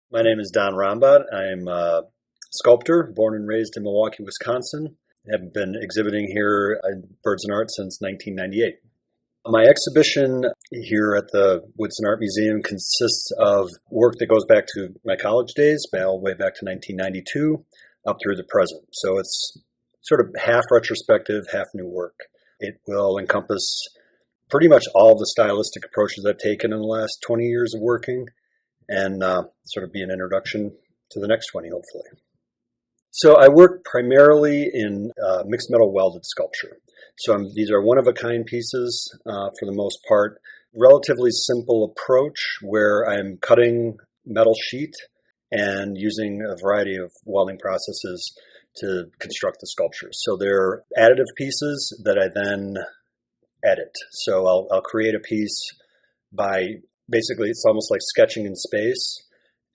My name is Don Rambadt. I'm a sculptor, born and raised in Milwaukee, Wisconsin. I have been exhibiting here at Woodson Art since 1998. My exhibition here at the Woodson Art Museum consists of work that goes back to my college days, all the way back to 1992, up through the present. So it's sort of half retrospective, half new work. It will encompass pretty much all the stylistic approaches I've taken in the last 20 years of working, and sort of be an introduction to the next 20, hopefully. So I work primarily in mixed metal welded sculpture. So these are one-of-a-kind pieces for the most part. Relatively simple approach where I'm cutting metal sheet and using a variety of welding processes to construct the sculptures. So they're additive pieces that I then edit. So I'll create a piece by basically, it's almost like sketching in space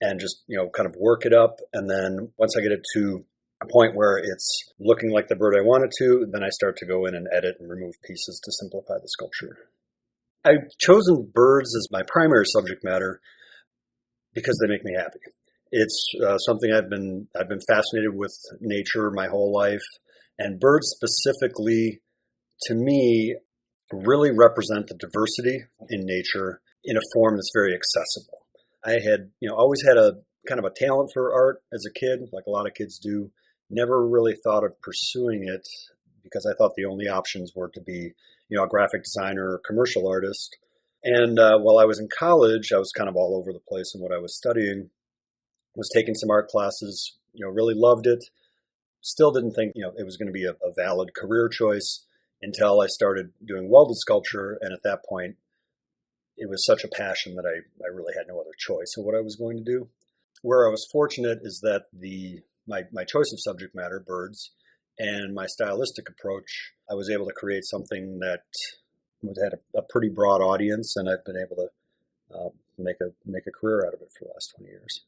and just, kind of work it up. And then once I get it to a point where it's looking like the bird I want it to, then I start to go in and edit and remove pieces to simplify the sculpture. I've chosen birds as my primary subject matter because they make me happy. It's something I've been fascinated with nature my whole life, and birds specifically, to me, really represent the diversity in nature in a form that's very accessible. I had, always had a kind of a talent for art as a kid, like a lot of kids do. Never really thought of pursuing it because I thought the only options were to be, a graphic designer or commercial artist. And while I was in college, I was kind of all over the place in what I was studying. Was taking some art classes, really loved it. Still didn't think, it was going to be a valid career choice until I started doing welded sculpture. And at that point, it was such a passion that I really had no other choice of what I was going to do. Where I was fortunate is that my choice of subject matter, birds, and my stylistic approach, I was able to create something that had a pretty broad audience, and I've been able to make a career out of it for the last 20 years.